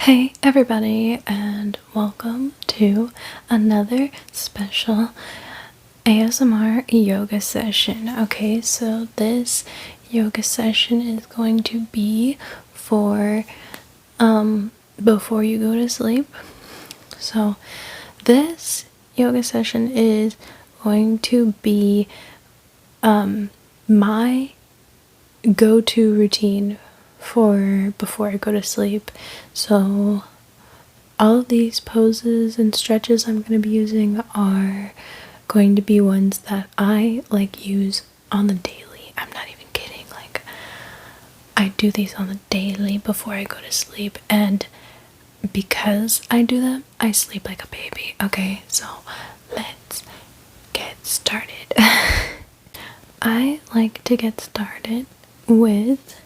Hey everybody, and welcome to another special ASMR yoga session. Okay, so this yoga session is going to be for before you go to sleep. So this yoga session is going to be my go-to routine for before I go to sleep. So all of these poses and stretches I'm going to be using are going to be ones that I use on the daily. I'm not even kidding. I do these on the daily before I go to sleep, and because I do them, I sleep like a baby. Okay, so let's get started. I like to get started with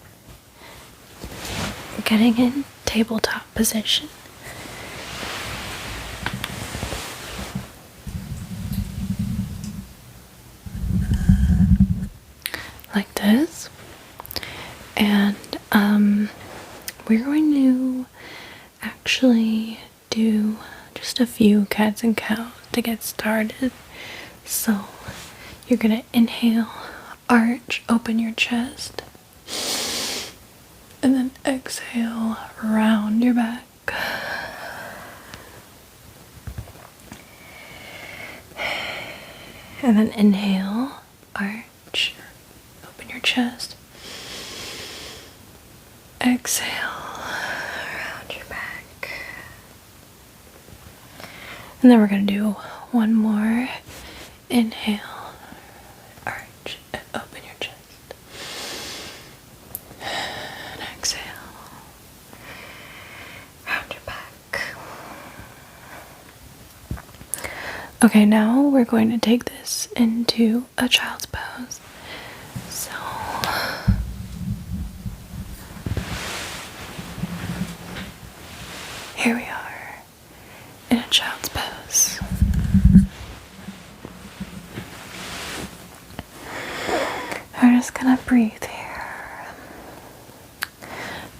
getting in tabletop position. Like this. And we're going to actually do just a few cats and cows to get started. So you're gonna inhale, arch, open your chest, and then exhale, round your back. And then inhale, arch, open your chest. Exhale, round your back. And then we're going to do one more. Inhale, arch, and open your chest. And exhale, round your back. Okay, now we're going to take this into a child's pose. So here we are in a child's pose. We're just gonna breathe here.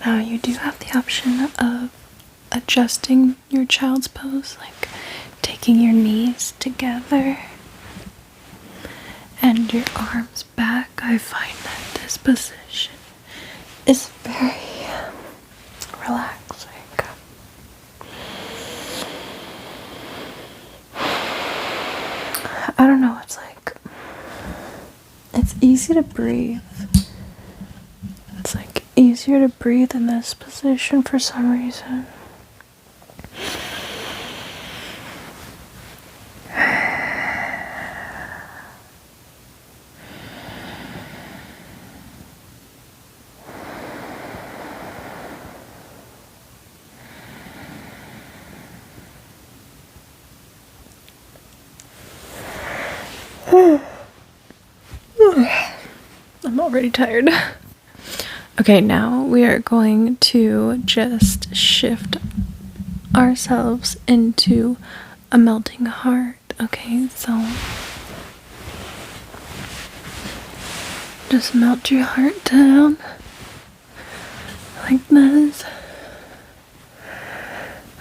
Now you do have the option of adjusting your child's pose, like taking your knees together and your arms back. I find that this position is very relaxing. I don't know, it's easy to breathe. It's easier to breathe in this position for some reason. I'm already tired. Okay, now we are going to just shift ourselves into a melting heart. Okay, so just melt your heart down like this,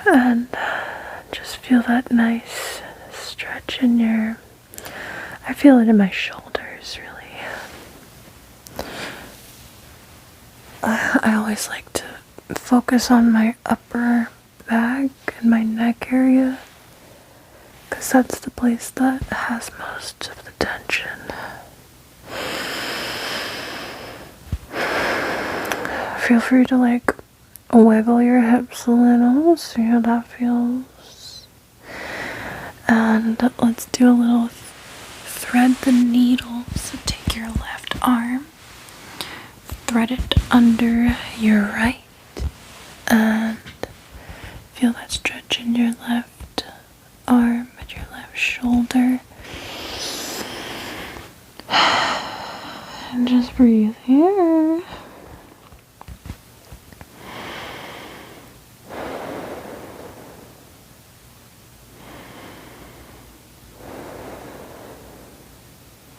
and just feel that nice stretch in your, I feel it in my shoulders, really. I always like to focus on my upper back and my neck area, because that's the place that has most of the tension. Feel free to wiggle your hips a little, see how that feels. And let's do a little thread the needle. So take your left arm, thread it under your right, and feel that stretch in your left arm and your left shoulder. And just breathe here.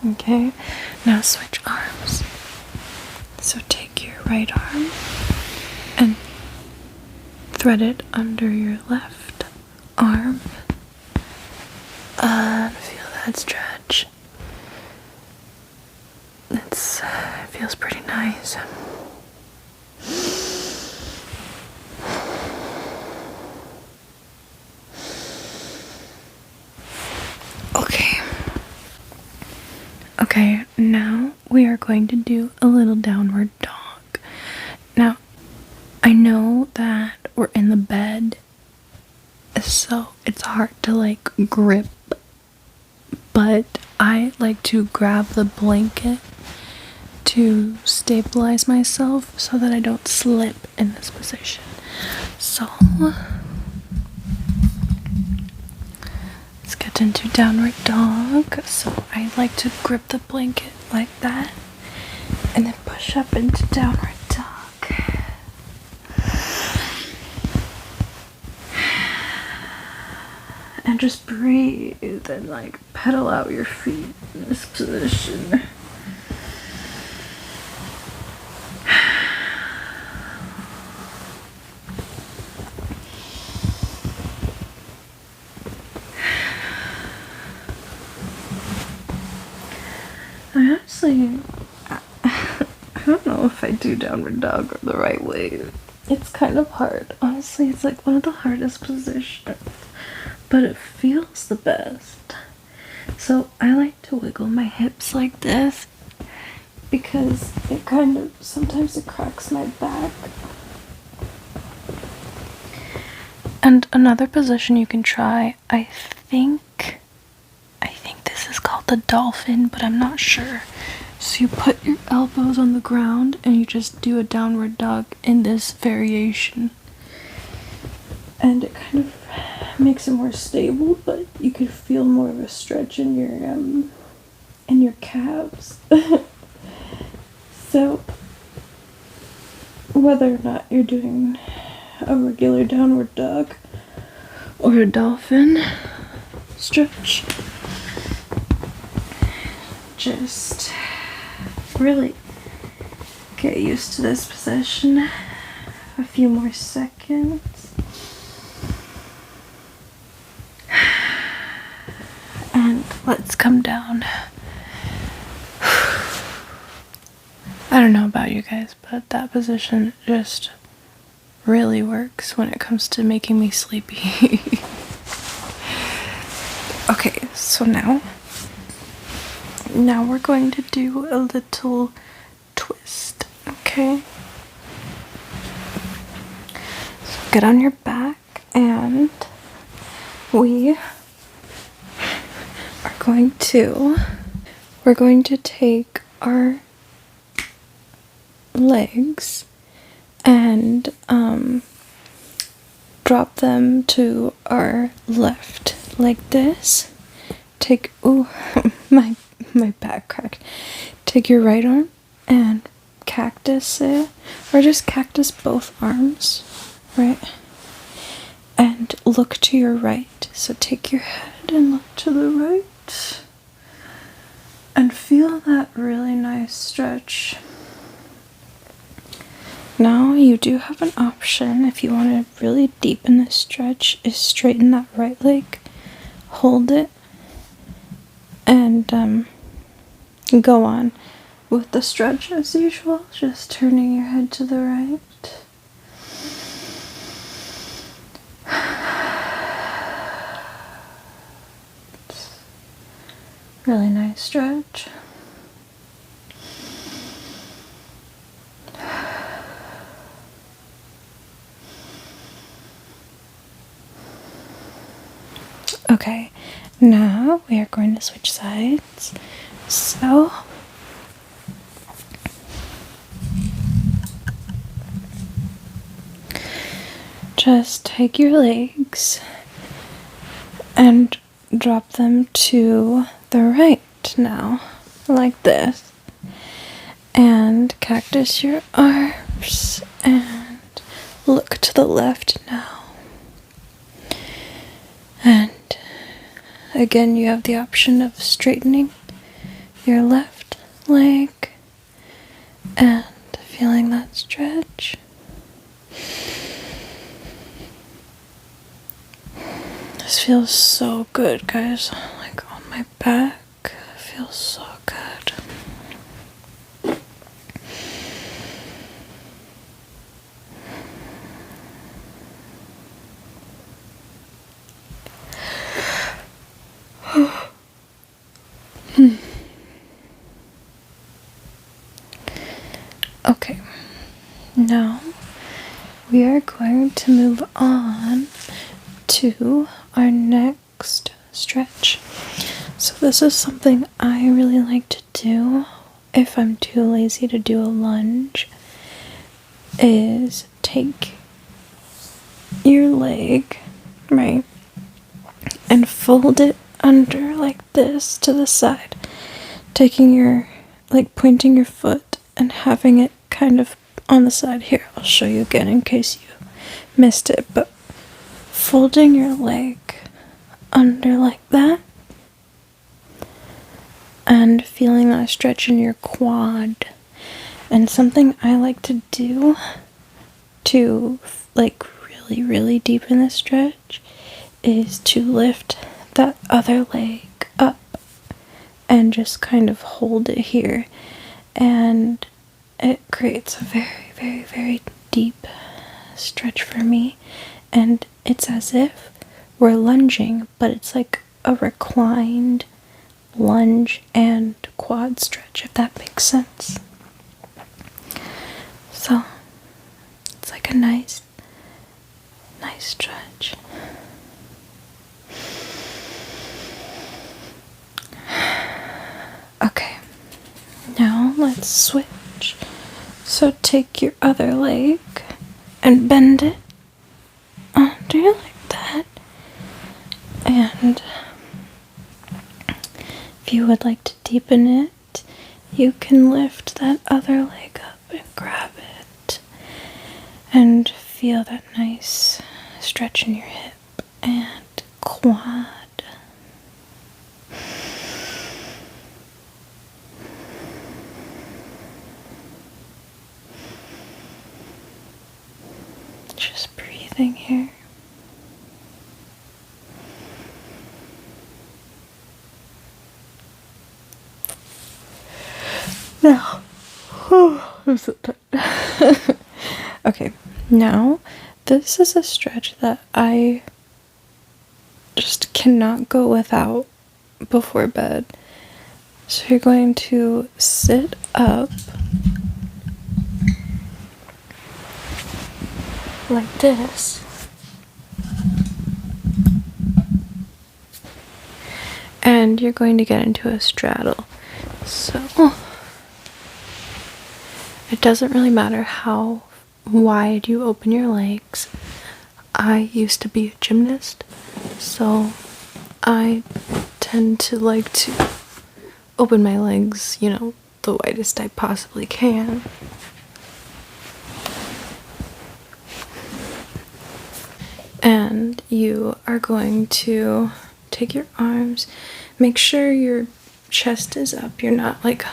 Okay, now switch arms. So take your right arm and thread it under your left arm and feel that stretch. It feels pretty nice. Okay, now we are going to do a little downward dog. Now, I know that we're in the bed, so it's hard to like grip, but I like to grab the blanket to stabilize myself so that I don't slip in this position. So let's get into downward dog. So I like to grip the blanket like that and then push up into downward dog. And just breathe and like pedal out your feet in this position. I don't know if I do downward dog the right way. It's kind of hard. Honestly, it's like one of the hardest positions, but it feels the best. So I like to wiggle my hips like this because it kind of, sometimes it cracks my back. And another position you can try, I think this is called the dolphin, but I'm not sure. So you put your elbows on the ground and you just do a downward dog in this variation. And it kind of makes it more stable, but you can feel more of a stretch in your calves. So whether or not you're doing a regular downward dog or a dolphin stretch, just really get used to this position. A few more seconds. And let's come down. I don't know about you guys, but that position just really works when it comes to making me sleepy. Okay, so now we're going to do a little twist, okay? So get on your back and we're going to take our legs and drop them to our left like this. My back cracked. Take your right arm and cactus it, or just cactus both arms, right? And look to your right. So take your head and look to the right. And feel that really nice stretch. Now you do have an option if you want to really deepen this stretch, is straighten that right leg, hold it, and go on with the stretch as usual, just turning your head to the right. Really nice stretch. Okay, now we are going to switch sides. So just take your legs and drop them to the right now, like this. And cactus your arms and look to the left now. And again, you have the option of straightening your left leg and feeling that stretch. This feels so good, guys. Like on my back, it feels so good. Okay, now we are going to move on to our next stretch. So this is something I really like to do if I'm too lazy to do a lunge, is take your leg, right, and fold it under like this to the side, taking your, like pointing your foot and having it kind of on the side here. I'll show you again in case you missed it, but folding your leg under like that and feeling that stretch in your quad. And something I like to do to like really deepen the stretch is to lift that other leg up and just kind of hold it here, and it creates a very deep stretch for me. And it's as if we're lunging, but it's like a reclined lunge and quad stretch, if that makes sense. So it's like a nice stretch. Okay, now let's switch. So take your other leg and bend it under like that, and if you would like to deepen it, you can lift that other leg up and grab it and feel that nice stretch in your hip and quad. Just breathing here. Now, I'm so tired. Okay, now this is a stretch that I just cannot go without before bed. So you're going to sit up like this. And you're going to get into a straddle. So it doesn't really matter how wide you open your legs. I used to be a gymnast, so I tend to like to open my legs, you know, the widest I possibly can. And you are going to take your arms, make sure your chest is up, you're not like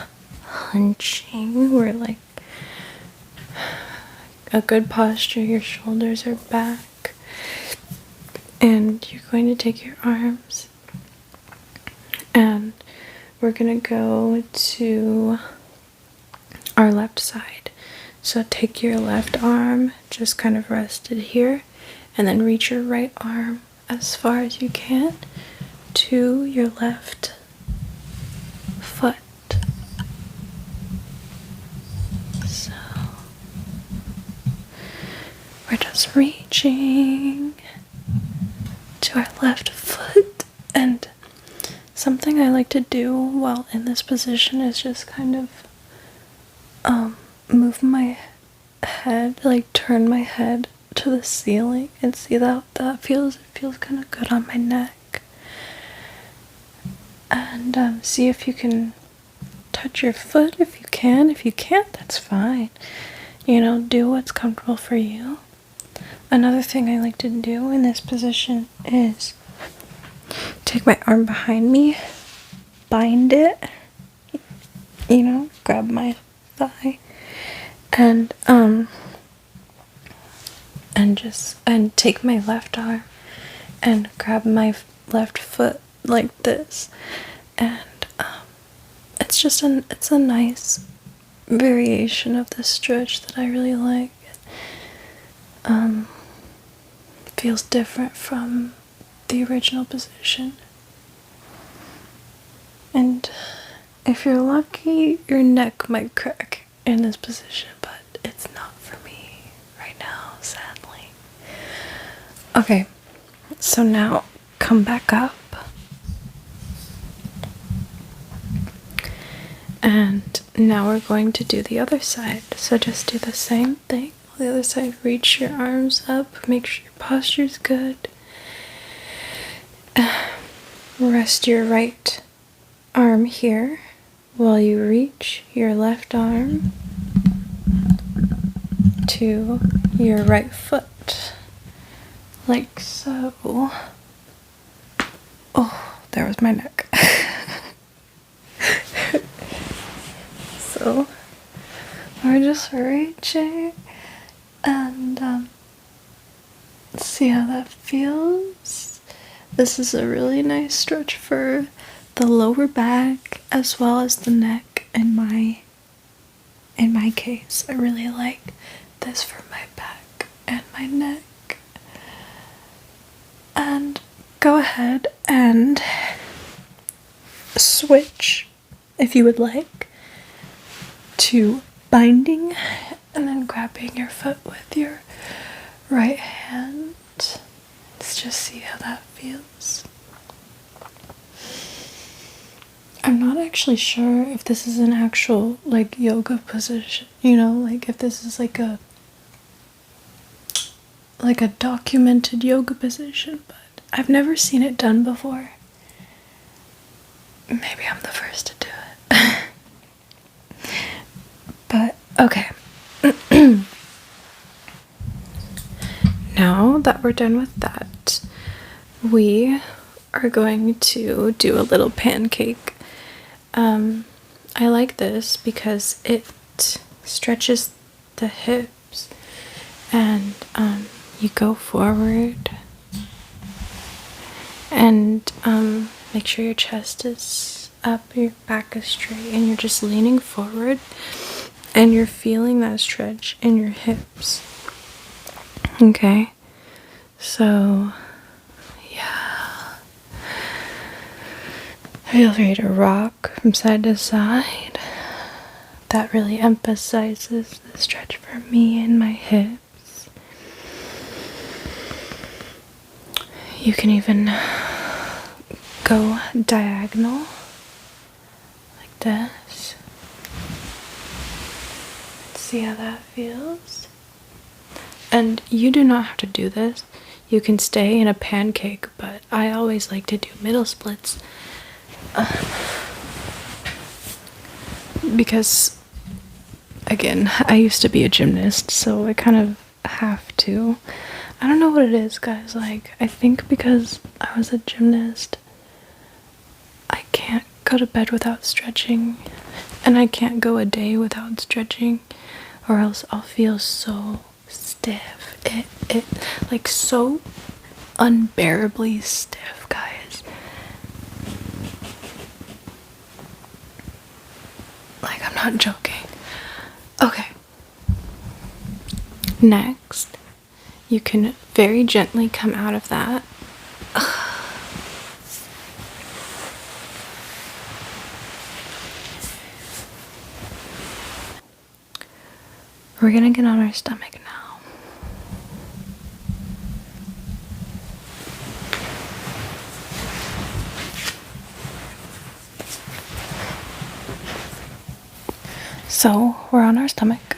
hunching, we're like a good posture, your shoulders are back, and you're going to take your arms and we're gonna go to our left side. So take your left arm, just kind of rest it here, and then reach your right arm as far as you can to your left foot. So we're just reaching to our left foot, and something I like to do while in this position is just kind of move my head, like turn my head to the ceiling and see how that feels. It feels kind of good on my neck. And see if you can touch your foot if you can. If you can't, that's fine. You know, do what's comfortable for you. Another thing I like to do in this position is take my arm behind me, bind it, you know, grab my thigh, and take my left arm and grab my left foot like this, and it's a nice variation of this stretch that I really like. Feels different from the original position. And if you're lucky, your neck might crack in this position, but it's not for me right now, sadly. Okay, so now come back up. And now we're going to do the other side. So just do the same thing. On the other side, reach your arms up, make sure your posture's good. Rest your right arm here while you reach your left arm to your right foot, like so. Oh, there was my neck. So we're just reaching and see how that feels. This is a really nice stretch for the lower back as well as the neck. In my case, I really like this for my back and my neck. And go ahead and switch, if you would like, to binding and then grabbing your foot with your right hand. Let's just see how that feels. I'm not actually sure if this is an actual like yoga position, you know, like if this is like a documented yoga position, but I've never seen it done before. Maybe I'm the first to do it. But okay. Now that we're done with that, we are going to do a little pancake. I like this because it stretches the hips, and you go forward and make sure your chest is up, your back is straight, and you're just leaning forward and you're feeling that stretch in your hips. Okay, so yeah, feel free to rock from side to side. That really emphasizes the stretch for me in my hips. You can even go diagonal like this. See how that feels? And you do not have to do this. You can stay in a pancake, but I always like to do middle splits. Because, again, I used to be a gymnast, so I kind of have to. I don't know what it is, guys. Like, I think because I was a gymnast, I can't go to bed without stretching, and I can't go a day without stretching, or else I'll feel so stiff. It like so unbearably stiff, guys. Like, I'm not joking. Okay. Next, you can very gently come out of that. We're gonna get on our stomach now. So we're on our stomach,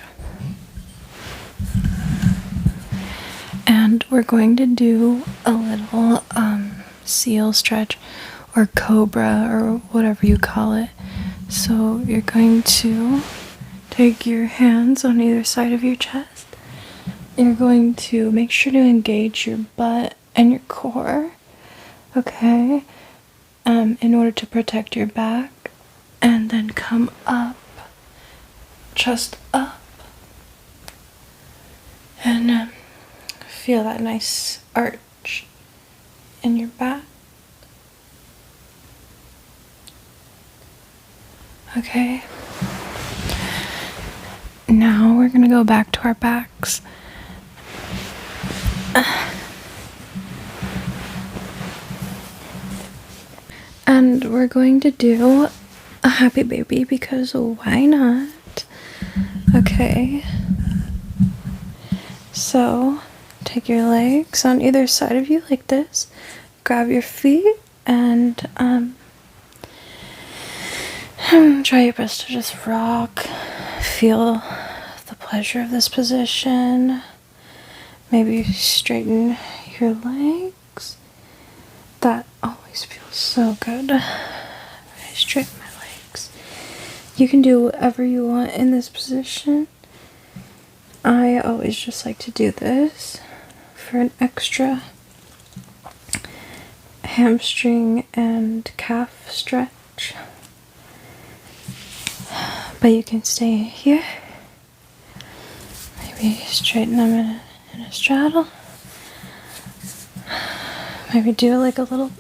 and we're going to do a little seal stretch or cobra or whatever you call it. So you're going to take your hands on either side of your chest. You're going to make sure to engage your butt and your core, okay, in order to protect your back, and then come up, chest up, and feel that nice arch in your back. Okay. Now we're gonna go back to our backs. And we're going to do a happy baby because why not? Okay. So, take your legs on either side of you like this. Grab your feet and try your best to just rock. Feel the pleasure of this position. Maybe straighten your legs. That always feels so good. I straighten my legs. You can do whatever you want in this position. I always just like to do this for an extra hamstring and calf stretch. But you can stay here. Maybe straighten them in a straddle. Maybe do like a little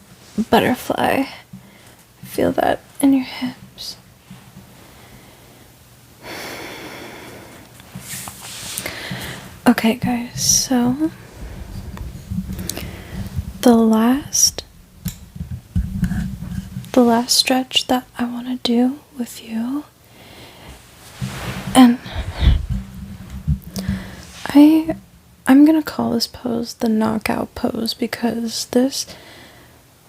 butterfly. Feel that in your hips. Okay, guys, so the last stretch that I want to do with you, and I'm gonna call this pose the knockout pose because this,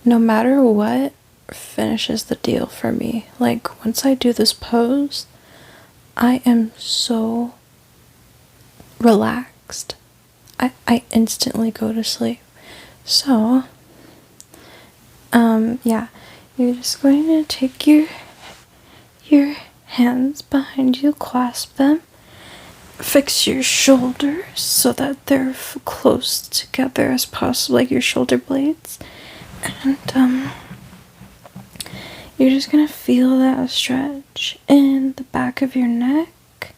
no matter what, finishes the deal for me. Like, once I do this pose, I am so relaxed. I instantly go to sleep. So, yeah, you're just going to take your hands behind you, clasp them, fix your shoulders so that they're close together as possible, like your shoulder blades, and you're just gonna feel that stretch in the back of your neck,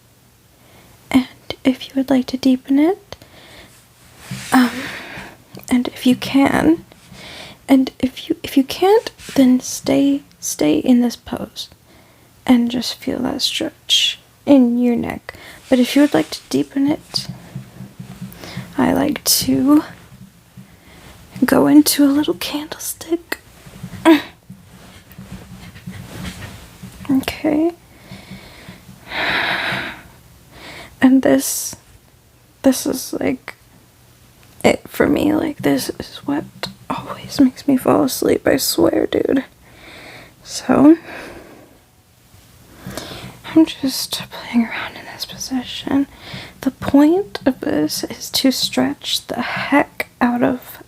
and if you would like to deepen it, and if you can, and if you can't, then stay in this pose and just feel that stretch in your neck. But if you would like to deepen it, I like to go into a little candlestick. Okay. And this is like it for me. Like, this is what always makes me fall asleep, I swear, dude. So I'm just playing around in this position. The point of this is to stretch the heck out of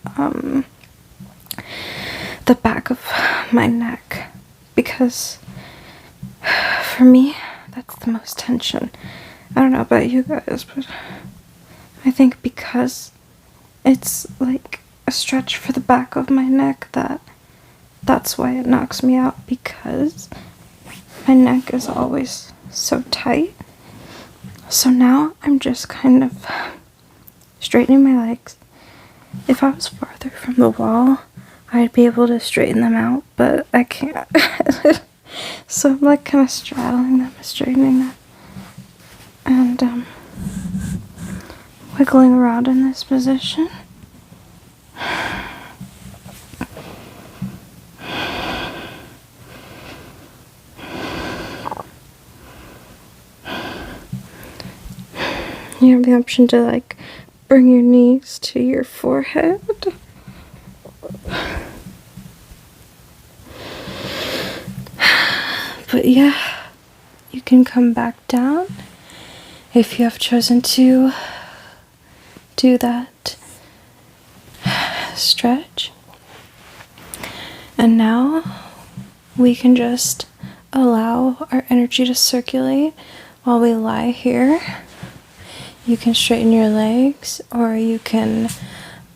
the back of my neck, because for me, that's the most tension. I don't know about you guys, but I think because it's like a stretch for the back of my neck, that's why it knocks me out, because my neck is always so tight. So now I'm just kind of straightening my legs. If I was farther from the wall, I'd be able to straighten them out, but I can't. So I'm like kind of straddling them, straightening them, and wiggling around in this position. You have the option to like bring your knees to your forehead. But yeah, you can come back down if you have chosen to do that stretch. And now we can just allow our energy to circulate while we lie here. You can straighten your legs, or you can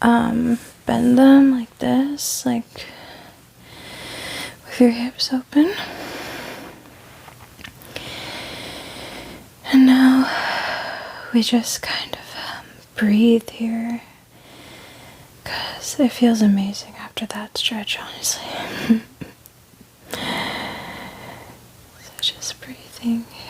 bend them like this, like with your hips open. And now we just kind of breathe here, because Yes, it feels amazing after that stretch, honestly. So just breathing here.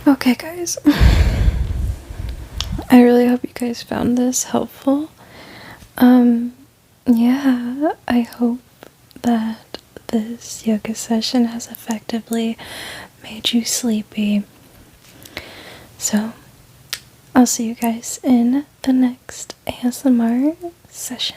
Okay, guys. I really hope you guys found this helpful. Yeah, I hope that this yoga session has effectively made you sleepy. So, I'll see you guys in the next ASMR session.